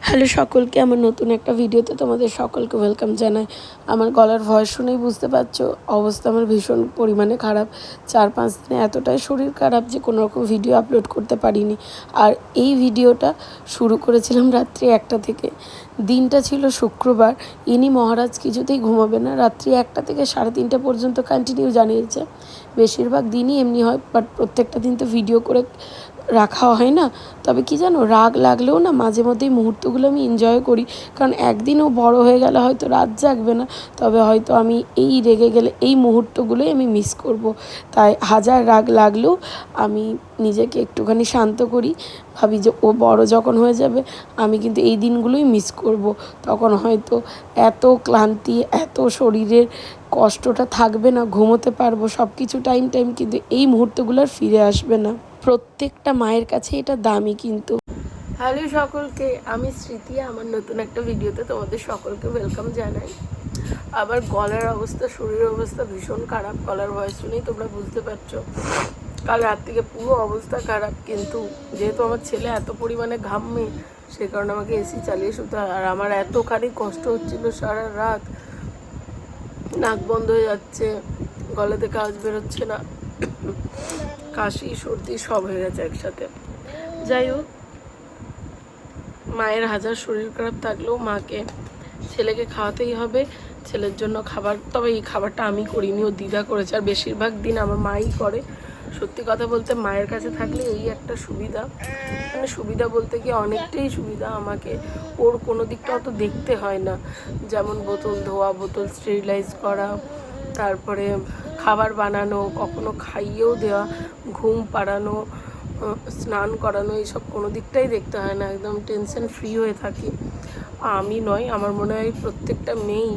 Hello সকলকে, আমার নতুন একটা ভিডিওতে তোমাদের সকলকে ওয়েলকাম জানাই। আমার গলার ভয়েস শুনেই বুঝতে পারছো অবস্থা আমার ভীষণ পরিমাণে খারাপ। 4-5 দিনে এতটাই শরীর খারাপ যে কোনো রকম ভিডিও আপলোড করতে পারিনি। আর এই ভিডিওটা শুরু করেছিলাম রাত্রি 1টা থেকে। দিনটা ছিল শুক্রবার। ইনি মহারাজ কিছুতেই ঘুমাবে না, রাত্রি 1টা থেকে 3:30 পর্যন্ত কন্টিনিউ জানিয়েছে। বেশিরভাগ দিনই এমনি হয়, বাট প্রত্যেকটা দিন তো ভিডিও করে রাখা হয় না। তবে কি জানো, রাগ লাগলেও না মাঝে মধ্যে এই মুহূর্তগুলো আমি এনজয় করি। কারণ একদিনও বড় হয়ে গেলে হয়তো রাত জাগবে না, তবে হয়তো আমি এই রেগে গেলে এই মুহূর্তগুলোই আমি মিস করব। তাই হাজার রাগ লাগলেও আমি নিজেকে একটুখানি শান্ত করি, ভাবি যে ও বড় যখন হয়ে যাবে আমি কিন্তু এই দিনগুলোই মিস করব। তখন হয়তো এত ক্লান্তি, এত শরীরের কষ্টটা থাকবে না, ঘুমোতে পারবো, সব কিছু টাইম কিন্তু এই মুহূর্তগুলো আর ফিরে আসবে না। প্রত্যেকটা মায়ের কাছে এটা দামি কিন্তু। হ্যালো সকলকে, আমি স্মৃতি। আমার নতুন একটা ভিডিওতে তোমাদের সকলকে ওয়েলকাম জানাই। আবার গলার অবস্থা, শরীরের অবস্থা ভীষণ খারাপ। গলার ভয়েস শুনেই তোমরা বুঝতে পারছো কাল রাত থেকে পুরো অবস্থা খারাপ। কিন্তু যেহেতু আমার ছেলে এত পরিমাণে ঘামে, সে কারণে আমাকে এসি চালিয়ে শুতে হয়। আর আমার এতখানি কষ্ট হচ্ছিল সারা রাত, নাক বন্ধ হয়ে যাচ্ছে, গলা থেকে আওয়াজ বেরোচ্ছে না, কাশি সর্দি সব হয়ে গেছে একসাথে। যাই হোক, মায়ের হাজার শরীর খারাপ থাকলেও মাকে ছেলেকে খাওয়াতেই হবে। ছেলের জন্য খাবার, তবে এই খাবারটা আমি করিনি, ও দিদা করেছে। আর বেশিরভাগ দিন আমার মাই করে। সত্যি কথা বলতে মায়ের কাছে থাকলে এই একটা সুবিধা, মানে সুবিধা বলতে কি অনেকটাই সুবিধা। আমাকে ওর কোনো দিকটা অত দেখতে হয় না, যেমন বোতল ধোয়া, বোতল স্টেরিলাইজ করা, তারপরে খাবার বানানো, কখনো খাইয়েও দেওয়া, ঘুম পাড়ানো, স্নান করানো, এইসব কোনো দিকটাই দেখতে হয় না। একদম টেনশন ফ্রি হয়ে থাকি। আমি নয়, আমার মনে হয় প্রত্যেকটা মেয়েই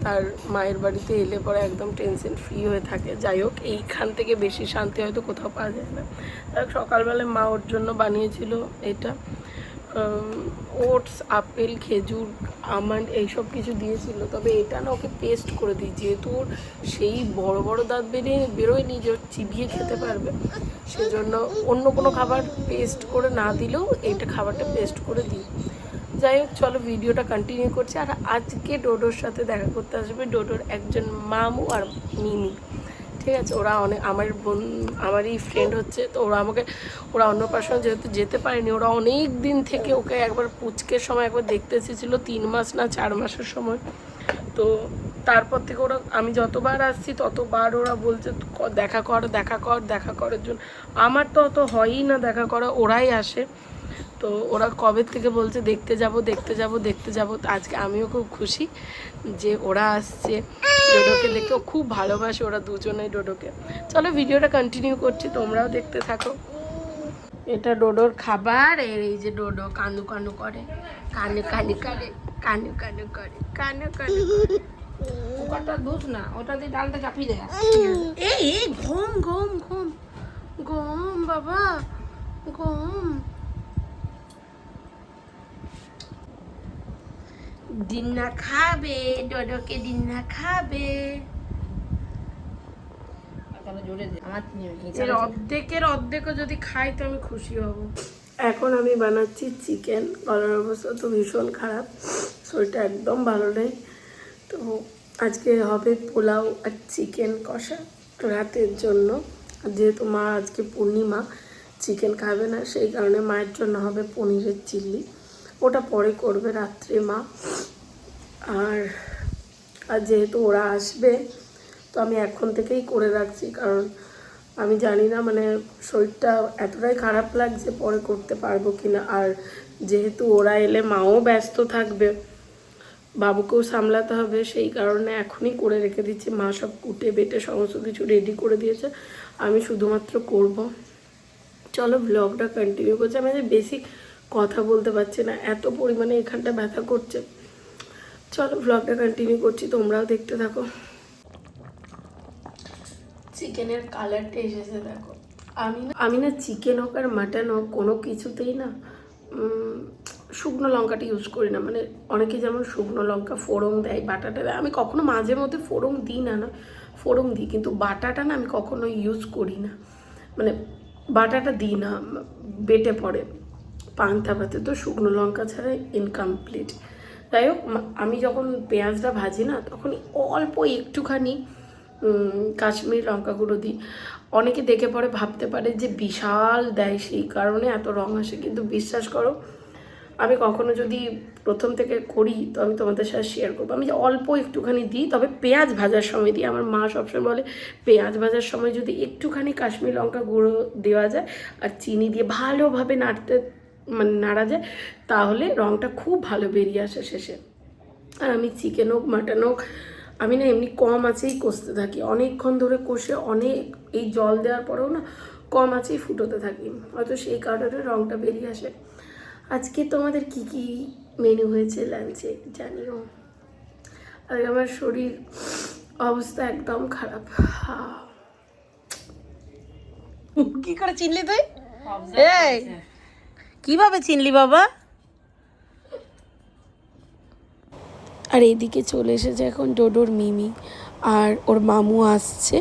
তার মায়ের বাড়িতে এলে পরে একদম টেনশন ফ্রি হয়ে থাকে। যাই হোক, এইখান থেকে বেশি শান্তি হয়তো কোথাও পাওয়া যায় না। সকালবেলায় মা ওর জন্য বানিয়েছিল এটা ওটস, আপেল, খেজুর, আমন্ড এইসব কিছু দিয়েছিল। তবে এটা না ওকে পেস্ট করে দিই, যেহেতু ওর সেই বড় বড় দাঁত বেরোয়নি যে ওর চিবিয়ে খেতে পারবে, সেজন্য অন্য কোনো খাবার পেস্ট করে না দিলেও এইটা খাবারটা পেস্ট করে দিই। যাই হোক, চলো ভিডিওটা কন্টিনিউ করছি। আর আজকে ডোডোর সাথে দেখা করতে আসবে ডোডোর একজন মামু আর মিমি। ঠিক আছে, ওরা অনেক আমারই ফ্রেন্ড হচ্ছে। তো ওরা অন্নপ্রাশন যেহেতু যেতে পারেনি, ওরা অনেক দিন থেকে ওকে একবার পুচকের সময় একবার দেখতে এসেছিলো, 3 মাস না 4 মাসের সময়। তো তারপর থেকে ওরা, আমি যতবার আসছি ততবার ওরা বলছে দেখা কর দেখা কর দেখা করার জন্য। আমার তো অত হয়ই না দেখা করা, ওরাই আসে। তো ওরা কবে থেকে বলছে দেখতে যাব দেখতে যাব দেখতে যাব। তো আজকে আমিও খুব খুশি যে ওরা আসছে। ডোডোকে দেখতেও খুব ভালোবাসে ওরা দুজনেই ডোডোকে। চলো ভিডিওটা কন্টিনিউ করছি, তোমরাও দেখতে থাকো। এটা ডোডোর খাবার। এর এই যে ডোডো কানু কানু করে, কানু কানু করে, কানু কানু করে, কানু কানু করে। ওটা দুধ না, ওটা দিয়ে ডালটা চাপিয়ে দেয়। এই ঘুম ঘুম ঘুম ঘুম বাবা, ঘুম। ডিন্না খাবে, ডোডোকে ডিন্না খাবে। এর অর্ধেকও যদি খাই তো আমি খুশি হব। এখন আমি বানাচ্ছি চিকেন। গলার অবস্থা তো ভীষণ খারাপ, শরীরটা একদম ভালো নেই। তো আজকে হবে পোলাও আর চিকেন কষা রাতের জন্য। যেহেতু মা আজকে পূর্ণিমা, চিকেন খাবে না, সেই কারণে মায়ের জন্য হবে পনিরের চিল্লি। ওটা পরে করবে রাত্রে মা। আর যেহেতু ওরা আসবে, তো আমি এখন থেকেই করে রাখছি, কারণ আমি জানি না মানে শরীরটা এতটাই খারাপ লাগছে পরে করতে পারবো কি না। আর যেহেতু ওরা এলে মাও ব্যস্ত থাকবে, বাবুকেও সামলাতে হবে, সেই কারণে এখনই করে রেখে দিচ্ছি। মা সব কুটে বেটে সমস্ত কিছু রেডি করে দিয়েছে, আমি শুধুমাত্র করব। চলো ব্লগটা কন্টিনিউ করছি। আমি বেশি কথা বলতে পারছি না, এত পরিমাণে এখানটা ব্যথা করছে। চলো ব্লগটা কন্টিনিউ করছি, তোমরাও দেখতে থাকো। চিকেনের কালারটা এসেছে দেখো। আমি না চিকেন হোক আর মাটন হোক কোনো কিছুতেই না শুকনো লঙ্কাটা ইউজ করি না। মানে অনেকে যেমন শুকনো লঙ্কা ফোড়ন দেয়, বাটাটা দেয়, আমি কখনো মাঝে মধ্যে ফোড়ন দিই না, ফোড়ন দিই, কিন্তু বাটাটা না আমি কখনো ইউজ করি না। মানে বাটাটা দিই না, বেটে পড়ে। পান্তা ভাতে তো শুকনো লঙ্কা ছাড়া ইনকমপ্লিট। যাই হোক, আমি যখন পেঁয়াজটা ভাজি না তখন অল্প একটুখানি কাশ্মীর লঙ্কা গুঁড়ো দিই। অনেকে দেখে পরে ভাবতে পারে যে বিশাল দেয় সেই কারণে এত রং আসে, কিন্তু বিশ্বাস করো আমি কখনো যদি প্রথম থেকে করি তো আমি তোমাদের সাথে শেয়ার করবো। আমি অল্প একটুখানি দিই, তবে পেঁয়াজ ভাজার সময় দিই। আমার মা সবসময় বলে পেঁয়াজ ভাজার সময় যদি একটুখানি কাশ্মীর লঙ্কা গুঁড়ো দেওয়া যায় আর চিনি দিয়ে ভালোভাবে নাড়া যায় তাহলে রঙটা খুব ভালো বেরিয়ে আসে শেষে। আর আমি চিকেন হোক মাটন হোক আমি না এমনি কম আঁচেই কষতে থাকি, অনেকক্ষণ ধরে কষে এই জল দেওয়ার পরেও না কম আঁচেই ফুটোতে থাকি, হয়তো সেই কারণে রঙটা বেরিয়ে আসে। আজকে তোমাদের কি কি মেনু হয়েছে লাঞ্চে জানিও। আর আমার শরীর অবস্থা একদম খারাপ। কি করে চিনলি তুই? এই কিভাবে চিনলি বাবা? আর এইদিকে চলে এসেছে এখন ডোডোর মিমি, আর ওর মামু আসছে।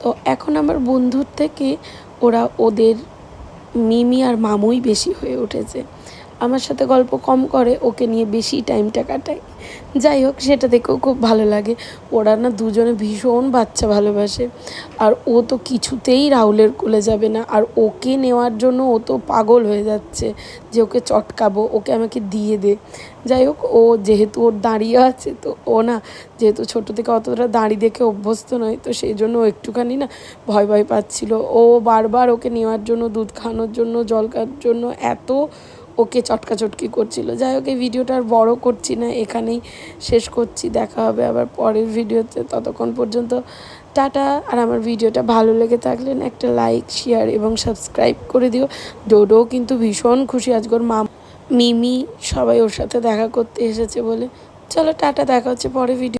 তো এখন আমার বন্ধুর থেকে ওদের মিমি আর মামুই বেশি হয়ে উঠেছে। আমার সাথে গল্প কম করে, ওকে নিয়ে বেশি টাইমটা কাটায়। যাই হোক, সেটা দেখেও খুব ভালো লাগে। ওরা না দুজনে ভীষণ বাচ্চা ভালোবাসে, আর ও তো কিছুতেই রাহুলের কোলে যাবে না। আর ওকে নেওয়ার জন্য ও তো পাগল হয়ে যাচ্ছে যে ওকে চটকাবো, ওকে আমাকে দিয়ে দে। যাই হোক, ও যেহেতু ওর দাঁড়িয়ে আছে তো ও না, যেহেতু ছোটো থেকে অতটা দাঁড়ি দেখে অভ্যস্ত নয়, তো সেই জন্য ও একটুখানি না ভয় ভয় পাচ্ছিল। ও বারবার ওকে নেওয়ার জন্য, দুধ খাওয়ানোর জন্য, জল খাওয়ার জন্য এত ওকে চটকাচটকি করছিল। যাই হোক, এই ভিডিওটা আর বড় করছি না, এখানেই শেষ করছি। দেখা হবে আবার পরের ভিডিওতে, ততক্ষণ পর্যন্ত টাটা। আর আমার ভিডিওটা ভালো লেগে থাকলে একটা লাইক, শেয়ার এবং সাবস্ক্রাইব করে দিও। ডোডো কিন্তু ভীষণ খুশি আজকে ওর মিমি সবাই ওর সাথে দেখা করতে এসেছে বলে। চলো টাটা, দেখা হচ্ছে পরে ভিডিও।